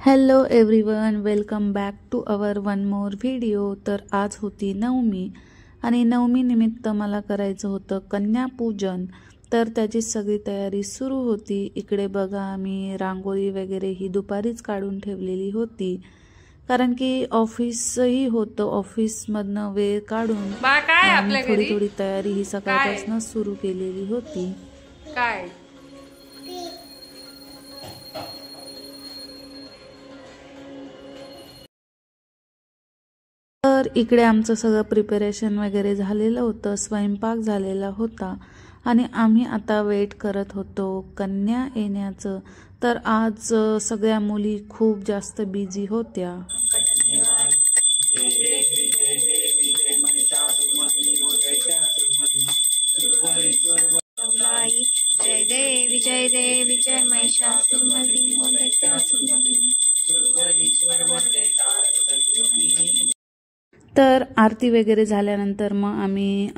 Hello everyone, welcome back to our one more video. तर आज होती नवमी आणि नवमी निमित्त मला करायचं होतं कन्यापूजन। तर त्याची सगळी तयारी सुरू होती। इकडे बघा मी रांगोळी वगैरे ही दुपारीच काढून ठेवलेली होती, कारण की ऑफिसही होतं। ऑफिसमधनं वेळ काढून थोडी थोडी तयारी ही सकाळपासून सुरू केलेली होती। काय तर इकडे आमचं सगळं प्रिपरेशन वगैरे झालेलं होतं, स्वयंपाक झालेला होता आणि आम्ही आता वेट करत होतो कन्या येण्याचं। तर आज सगळ्या मुली खूप जास्त बिझी होत्या। जय देवी जय देवी जय महिषासुरमर्दिनी दैत्यासुरमर्दिनी। तर आरती वगैरे झाल्यानंतर मग आम्ही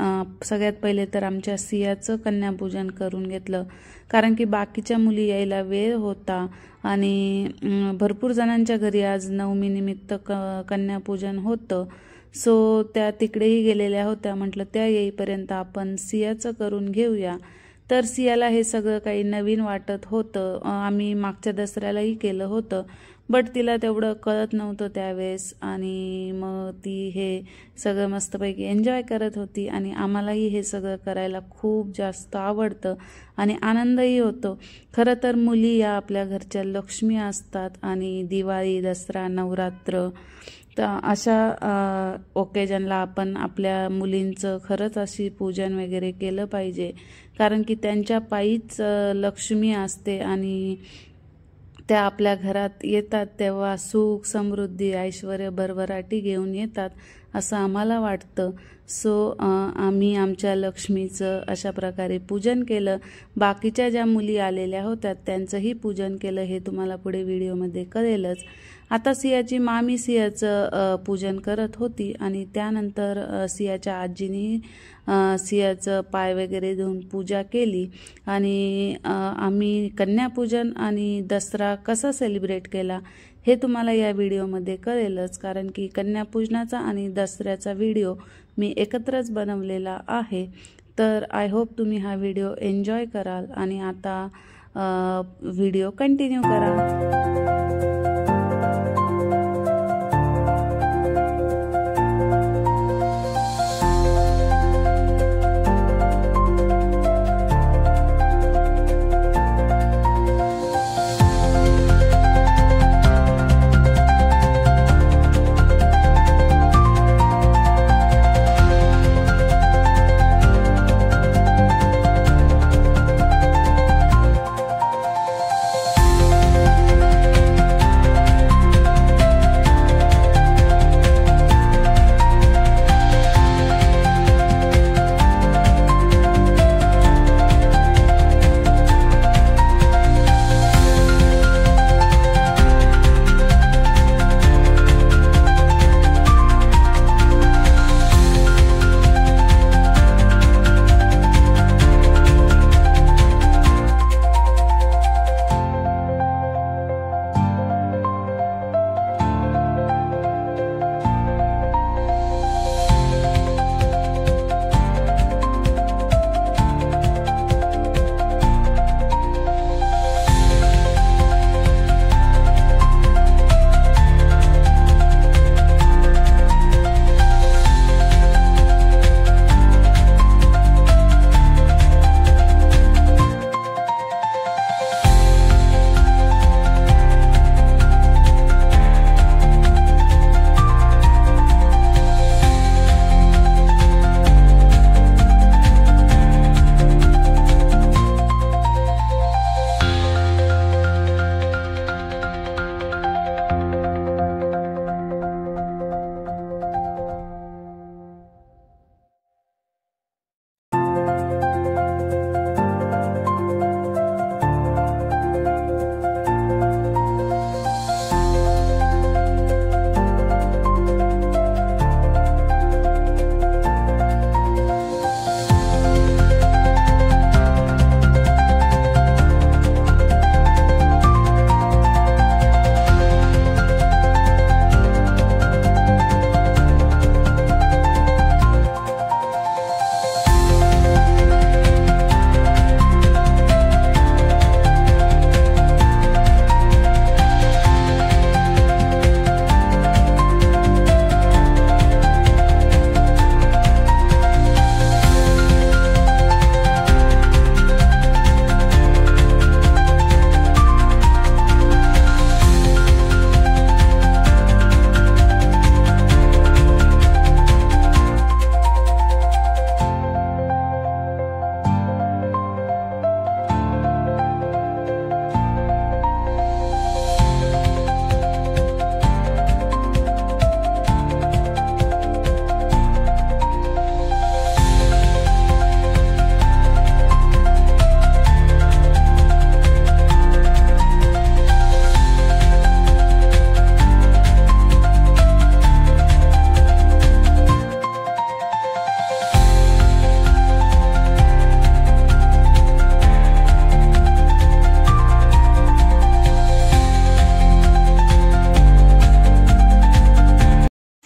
सगळ्यात पहिले तर आमच्या सियाचं कन्यापूजन करून घेतलं, कारण की बाकीच्या मुली यायला वेळ होता आणि भरपूर जणांच्या घरी आज नवमी निमित्त कन्यापूजन होतं। सो त्या तिकडेही गेलेल्या होत्या। म्हटलं त्या येईपर्यंत आपण सियाचं करून घेऊया। तर सियाला हे सगळं काही नवीन वाटत होतं। आम्ही मागच्या दसऱ्यालाही केलं होतं, बट तिला तेवढं कळत नव्हतं त्यावेळेस आणि मग ती हे सगळं मस्तपैकी एन्जॉय करत होती आणि आम्हालाही हे सगळं करायला खूप जास्त आवडतं आणि आनंदही होतो। खरं तर मुली या आपल्या घरच्या लक्ष्मी असतात आणि दिवाळी, दसरा, नवरात्र तर अशा ओकेजनला आपण आपल्या मुलींचं खरंच अशी पूजन वगैरे केलं पाहिजे, कारण की त्यांच्या पायीच लक्ष्मी असते आणि त्या आपल्या घरात येतात तेव्हा सुख, समृद्धी, ऐश्वर्य, भरभराटी घेऊन येतात असं आम्हाला वाटतं। सो आम्ही आमच्या लक्ष्मीचं अशा प्रकारे पूजन केलं। बाकीच्या ज्या मुली आलेल्या होत्या त्यांचंही पूजन केलं, हे तुम्हाला पुढे व्हिडिओमध्ये कळेलच। आता सियाची मामी सियाचं पूजन करत होती आणि त्यानंतर सियाच्या आजीनी सियाचं पाय वगैरे धुवून पूजा केली आणि आम्ही कन्यापूजन आणि दसरा कसा सेलिब्रेट केला हे तुम्हाला या व्हिडिओमध्ये कळेलच, कारण की कन्यापूजनाचा आणि दसऱ्याचा व्हिडिओ मी एकत्रच बनवलेला आहे। तर आय होप तुम्ही हा व्हिडिओ एन्जॉय कराल आणि आता व्हिडिओ कंटिन्यू करा।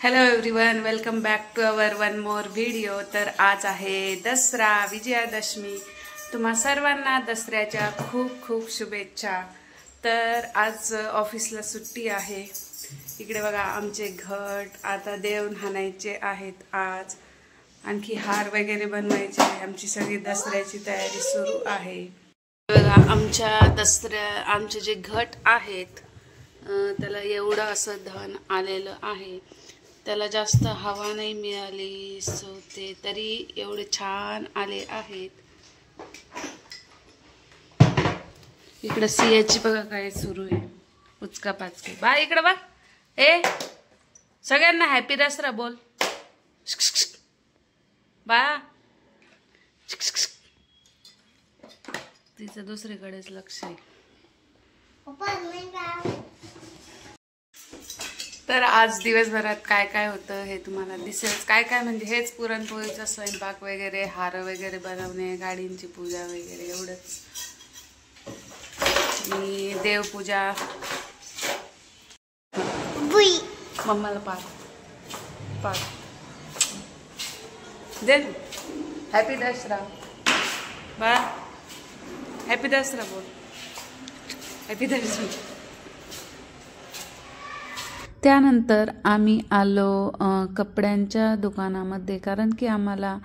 Hello everyone, welcome back to our one more video. तर आज आहे दसरा, विजयादशमी. तुम्हा सर्वांना दसऱ्याच्या खूप खूप शुभेच्छा. तर आज ऑफिसला सुट्टी आहे. इकडे बघा आमचे घट आता देव न्हाणायचे आहेत. आज आणखी हार वगैरे बनवायचे. आमची सगळी दसऱ्याची तयारी सुरू आहे. बघा आमचे जे घट आहेत त्याला एवढं असं धन आलेलं आहे. त्याला जास्त हवा नाही मिळाली, सो ते तरी एवढे छान आले आहेत. इकडं सियाची बघा काय सुरू आहे, उचका पाचके. बा इकडं बा, ए सगळ्यांना हॅपी दसरा बोल बा. तिचं दुसरीकडेच लक्ष आहे. तर आज दिवसभरात काय काय होतं हे तुम्हाला दिसेल. काय काय म्हणजे हेच पुरणपोळीचा स्वयंपाक वगैरे, हार वगैरे बनवणे, गाडींची पूजा वगैरे एवढंच. मी देवपूजा, मम्माला पाठ दे. हॅपी दसरा बा, हॅपी दसरा बोल, हॅपी दसरा. त्यानंतर आम्ही आलो कपड्यांच्या दुकानामध्ये, कारण की आम्हाला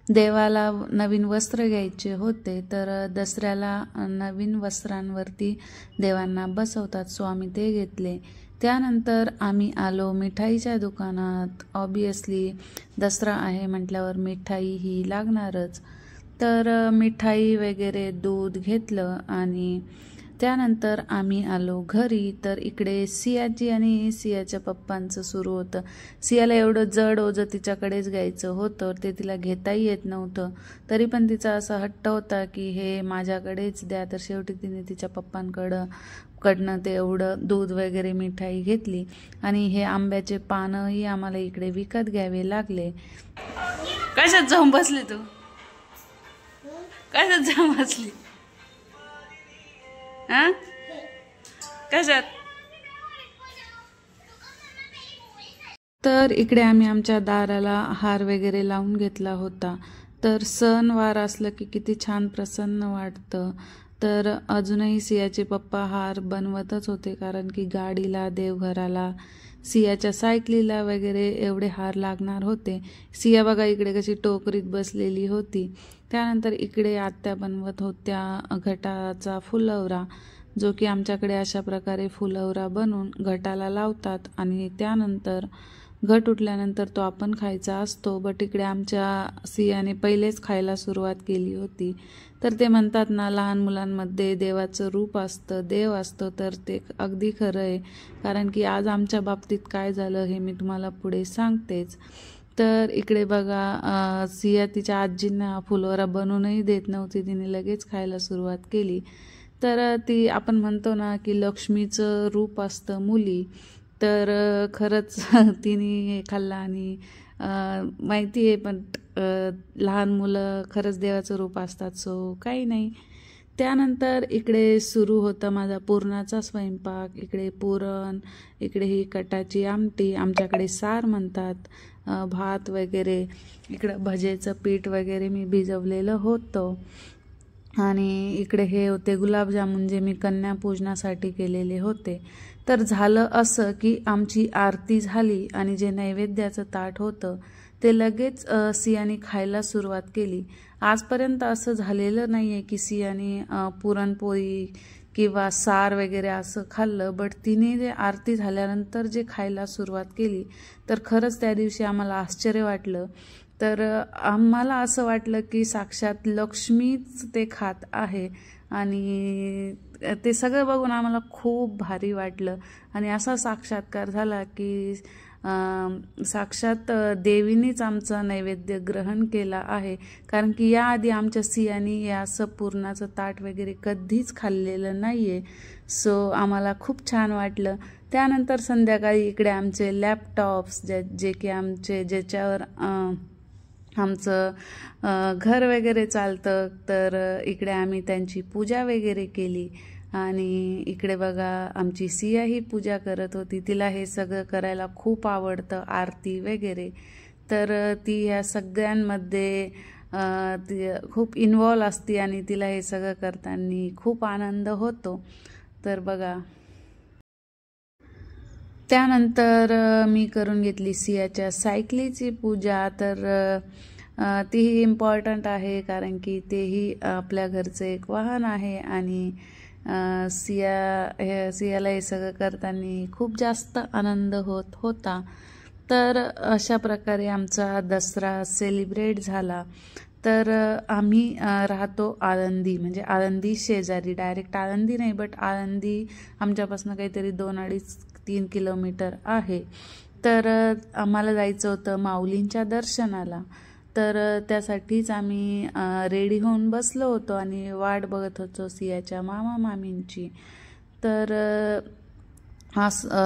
देवाला नवीन वस्त्र घ्यायचे होते. तर दसऱ्याला नवीन वस्त्रांवरती देवांना बसवतात, सो आम्ही ते घेतले. त्यानंतर आम्ही आलो मिठाईच्या दुकानात. ऑब्वियसली दसरा आहे म्हटल्यावर मिठाई ही लागणारच. तर मिठाई वगैरे दूध घेतलं आणि त्यानंतर आम्ही आलो घरी. तर इकडे सियाची आणि सियाच्या पप्पांचं सुरू होतं. सियाला एवढं जड ओझं तिच्याकडेच घ्यायचं होतं, ते तिला घेताही येत नव्हतं. तरी पण तिचा असा हट्ट होता की हे माझ्याकडेच द्या. तर शेवटी तिने तिच्या पप्पांकडनं ते एवढं दूध वगैरे मिठाई घेतली. आणि हे आंब्याचे पानंही आम्हाला इकडे विकत घ्यावे लागले. कशात जाऊन बसली तू, कशात जाऊन बसली हा, कशात? तर इकडे आम्ही आमच्या दाराला हार वगैरे लावून घेतला होता. तर सणवार असलं की किती छान प्रसन्न वाटतं. तर अजूनही सियाचे पप्पा हार बनवतच होते, कारण की गाडीला, देवघराला, सियाच्या सायकलीला वगैरे एवढे हार लागणार होते. सिया बघा इकडे कशी टोकरीत बसलेली होती. त्यानंतर इकडे आत्या बनवत होत्या घटाचा फुलवरा, जो की आमच्याकडे अशा प्रकारे फुलवरा बनवून घटाला लावतात आणि त्यानंतर घट उठल्यानंतर तो आपण खायचा असतो. बट इकडे आमच्या सियाने पहिलेच खायला सुरुवात केली होती. तर ते म्हणतात ना, लहान मुलांमध्ये देवाचं रूप असतं, देव असतं. तर ते अगदी खरं आहे, कारण की आज आमच्या बाबतीत काय झालं हे मी तुम्हाला पुढे सांगतेच. तर इकडे बघा सिया तिच्या आजींना फुलवरा बनवूनही देत नव्हती, तिने लगेच खायला सुरुवात केली. तर ती आपण म्हणतो ना की लक्ष्मीचं रूप असतं मुली. तर खरंच तिने हे खाल्लं आणि माहिती आहे, पण लहान मुलं खरंच देवाचं रूप असतात, सो काही नाही. त्यानंतर इकडे सुरू होता माझा पुरणाचा स्वयंपाक. इकडे पुरण, इकडे ही कटाची आमटी, आमच्याकडे सार म्हणतात, भात वगैरे. इकडं भजेचं पीठ वगैरे मी भिजवलेलं होतं. आणि इकडे हे होते गुलाबजामुन, जे मी कन्यापूजनासाठी केलेले होते. तर झालं असं की आमची आरती झाली आणि जे नैवेद्याचं ताट होतं ते लगेच सियाने खायला सुरुवात केली. आजपर्यंत असं झालेलं नाही आहे की सियाने पुरणपोळी किंवा सार वगैरे असं खाल्लं. बट तिने जे आरती झाल्यानंतर जे खायला सुरुवात केली, तर खरंच त्या दिवशी आम्हाला आश्चर्य वाटलं. तर आम्हाला असं वाटलं की साक्षात लक्ष्मीच ते खात आहे. आणि ते सगळं बघून आम्हाला खूप भारी वाटलं. आणि असा साक्षात्कार झाला की साक्षात देवीनीच आमचा नैवेद्य ग्रहण केला आहे. कारण की याआधी आमच्या सियानी या असं पुरणाचं ताट वगैरे कधीच खाल्लेलं नाही आहे. सो आम्हाला खूप छान वाटलं. त्यानंतर संध्याकाळी इकडे आमचे लॅपटॉप्स जे की आमचे ज्याच्यावर आमचं घर वगैरे चालतं, तर इकडे आम्ही त्यांची पूजा वगैरे केली. आणि इकडे बघा आमची सिया ही पूजा करत होती. तिला हे सगळं करायला खूप आवडतं, आरती वगैरे. तर ती ह्या सगळ्यांमध्ये ती खूप इन्वॉल्व असते आणि तिला हे सगळं करताना खूप आनंद होतो. तर बघा, त्यानंतर मी करून घेतली सियाच्या सायकलीची पूजा. तर तीही इम्पॉर्टंट आहे, कारण की तेही आपल्या घरचं एक वाहन आहे आणि सियाला हे सगळं करताना खूप जास्त आनंद होत होता. तर अशा प्रकारे आमचा दसरा सेलिब्रेट झाला. तर आम्ही राहतो आळंदी, म्हणजे आळंदी शेजारी, डायरेक्ट आळंदी नाही, बट आळंदी आमच्यापासून काहीतरी 2-2.5-3 किलोमीटर आहे. तर आम्हाला जायचं होतं माऊलींच्या दर्शनाला. तर त्यासाठीच आम्ही रेडी होऊन बसलो होतो आणि वाट बघत होतो सियाच्या मामा मामींची. तर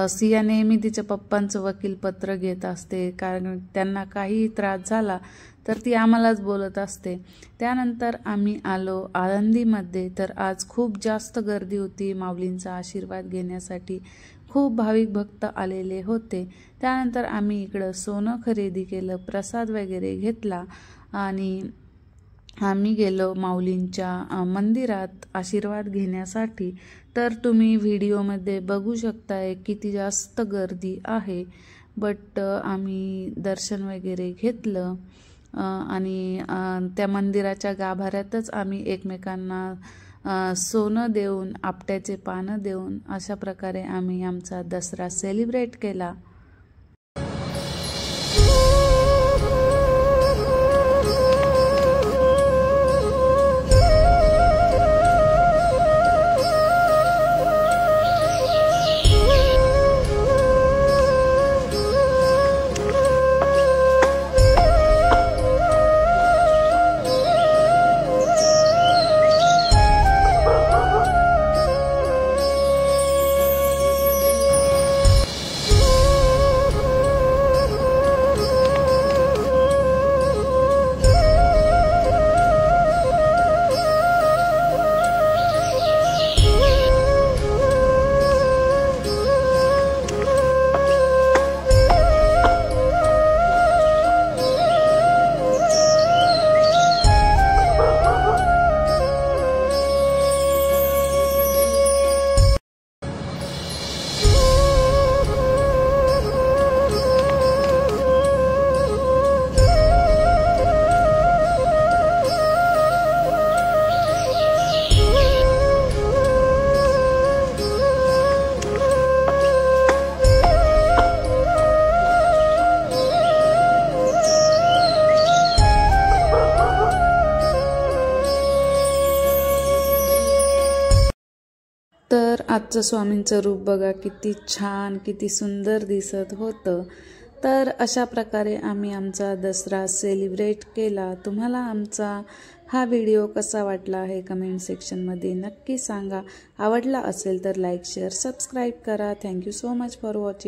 सिया नेहमी तिच्या पप्पांचं वकीलपत्र घेत असते, कारण त्यांना काही त्रास झाला तर ती आम्हालाच बोलत असते. त्यानंतर आम्ही आलो आळंदीमध्ये. तर आज खूप जास्त गर्दी होती माऊलींचा आशीर्वाद घेण्यासाठी. खूप भाविक भक्त आलेले होते. त्यानंतर आम्ही इकडं सोनं खरेदी केलं, प्रसाद वगैरे घेतला आणि आम्ही गेलो माऊलींच्या मंदिरात आशीर्वाद घेण्यासाठी. तर तुम्ही व्हिडिओमध्ये बघू शकताय किती जास्त गर्दी आहे. बट आम्ही दर्शन वगैरे घेतलं आणि त्या मंदिराच्या गाभाऱ्यातच आम्ही एकमेकांना सोनं देऊन, आपट्याचे पानं देऊन अशा प्रकारे आम्ही आमचा दसरा सेलिब्रेट केला. तर आजचं स्वामींचं रूप बघा, किती छान, किती सुंदर दिसत होतं. तर अशा प्रकारे आम्ही आमचा दसरा सेलिब्रेट केला. तुम्हाला आमचा हा व्हिडिओ कसा वाटला आहे कमेंट सेक्शनमध्ये नक्की सांगा. आवडला असेल तर लाईक, शेअर, सबस्क्राईब करा. Thank you so much for watching.